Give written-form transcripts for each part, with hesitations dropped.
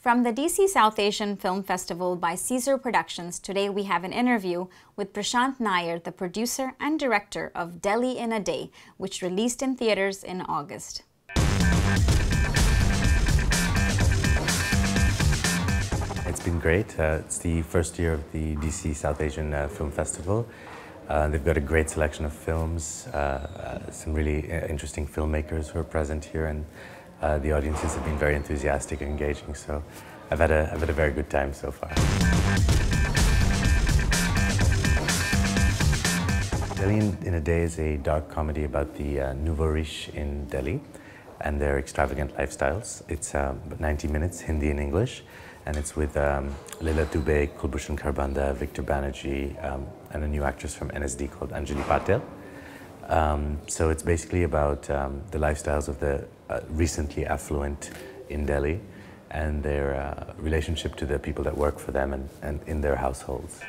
From the DC South Asian Film Festival by Ceasar Productions, today we have an interview with Prashant Nair, the producer and director of Delhi in a Day, which released in theaters in August. It's been great. It's the first year of the DC South Asian Film Festival. They've got a great selection of films, some really interesting filmmakers who are present here, and the audiences have been very enthusiastic and engaging, so I've had a very good time so far. Delhi in a Day is a dark comedy about the nouveau riche in Delhi and their extravagant lifestyles. It's 90 minutes, Hindi and English, and it's with Leela Dubey, Kulbhushan Kharbanda, Victor Banerjee, and a new actress from NSD called Anjali Patel. So it's basically about the lifestyles of the recently affluent in Delhi and their relationship to the people that work for them and in their households.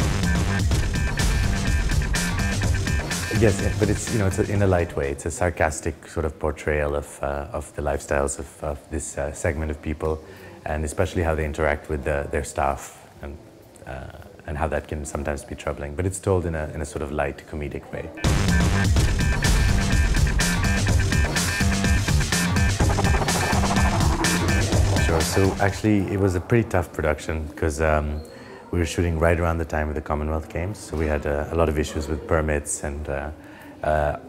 Yes, but it's, you know, it's in a light way. It's a sarcastic sort of portrayal of the lifestyles of this segment of people, and especially how they interact with their staff, and how that can sometimes be troubling. But it's told in a sort of light, comedic way. Sure. So actually, it was a pretty tough production because we were shooting right around the time of the Commonwealth Games, so we had a lot of issues with permits, and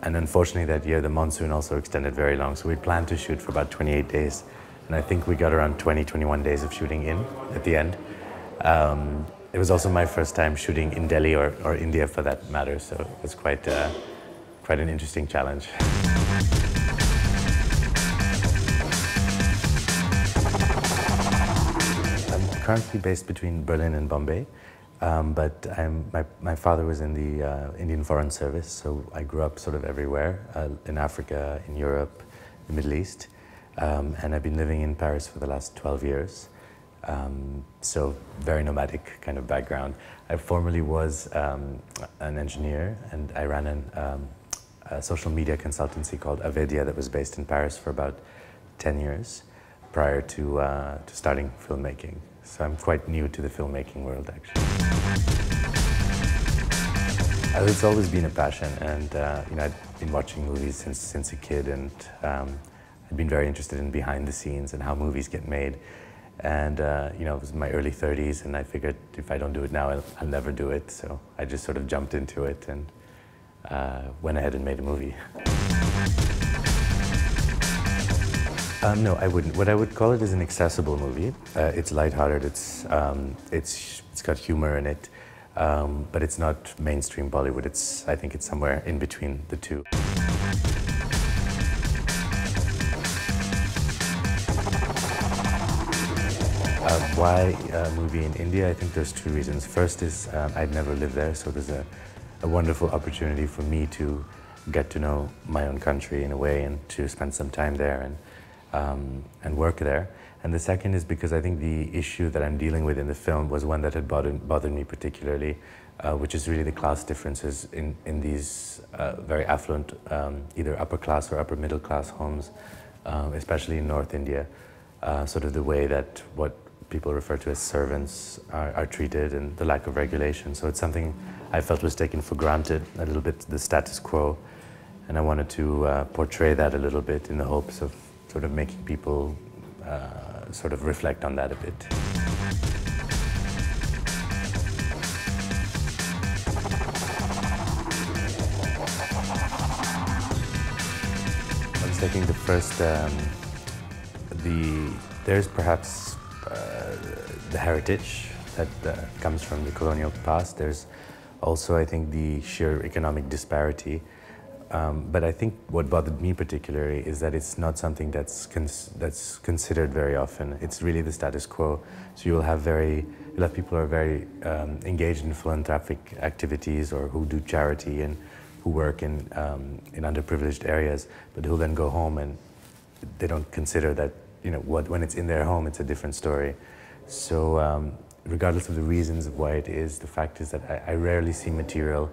unfortunately that year the monsoon also extended very long, so we planned to shoot for about 28 days, and I think we got around 21 days of shooting in at the end. It was also my first time shooting in Delhi or India for that matter, so it was quite an interesting challenge. Currently based between Berlin and Bombay, but my father was in the Indian Foreign Service, so I grew up sort of everywhere, in Africa, in Europe, the Middle East, and I've been living in Paris for the last 12 years, so very nomadic kind of background. I formerly was an engineer, and I ran a social media consultancy called Avedia that was based in Paris for about 10 years prior to starting filmmaking. So I'm quite new to the filmmaking world, actually. It's always been a passion, and you know, I've been watching movies since a kid, and I've been very interested in behind the scenes and how movies get made. And you know, it was in my early 30s, and I figured if I don't do it now, I'll never do it. So I just sort of jumped into it and went ahead and made a movie. No, I wouldn't. What I would call it is an accessible movie. It's lighthearted. It's got humor in it, but it's not mainstream Bollywood. I think it's somewhere in between the two. Why a movie in India? I think there's two reasons. First is I'd never lived there, so there's a wonderful opportunity for me to get to know my own country in a way, and to spend some time there and work there. And the second is because I think the issue that I'm dealing with in the film was one that had bothered me particularly, which is really the class differences in these very affluent, either upper class or upper middle class homes, especially in North India. Sort of the way that what people refer to as servants are treated, and the lack of regulation. So it's something I felt was taken for granted, a little bit the status quo, and I wanted to portray that a little bit in the hopes of sort of making people sort of reflect on that a bit. I was taking the first, there's perhaps the heritage that comes from the colonial past. There's also, I think, the sheer economic disparity. But I think what bothered me particularly is that it's not something that's considered very often. It's really the status quo. So you'll have people who are very engaged in philanthropic activities, or who do charity and who work in underprivileged areas, but who'll then go home and they don't consider that, you know, when it's in their home, it's a different story. So regardless of the reasons of why it is, the fact is that I rarely see material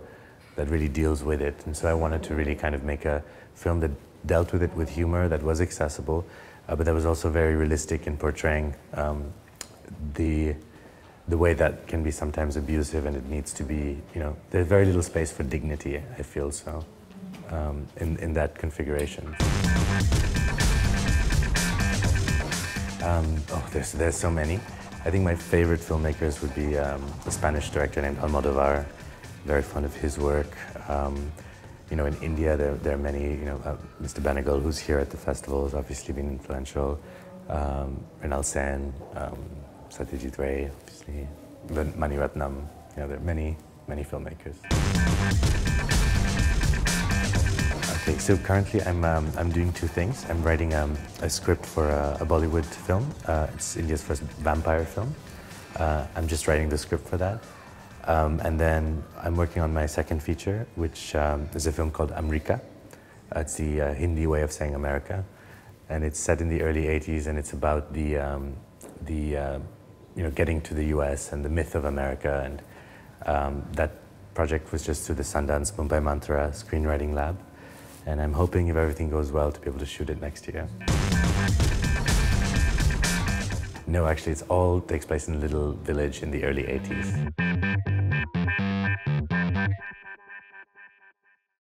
that really deals with it. And so I wanted to really kind of make a film that dealt with it with humor, that was accessible, but that was also very realistic in portraying the way that can be sometimes abusive, and it needs to be, there's very little space for dignity, I feel, so, in that configuration. There's so many. I think my favorite filmmakers would be a Spanish director named Almodovar. Very fond of his work. In India, there are many, Mr. Benegal, who's here at the festival, has obviously been influential. Mrinal Sen, Satyajit Ray, obviously, Mani Ratnam. There are many filmmakers. Okay, so currently I'm doing two things. I'm writing a script for a Bollywood film. It's India's first vampire film. I'm just writing the script for that. And then I'm working on my second feature, which is a film called Amrika. It's the Hindi way of saying America. And it's set in the early 80s, and it's about the getting to the US and the myth of America. And that project was just through the Sundance Mumbai Mantra Screenwriting Lab. And I'm hoping, if everything goes well, to be able to shoot it next year. No, actually, it all takes place in a little village in the early 80s.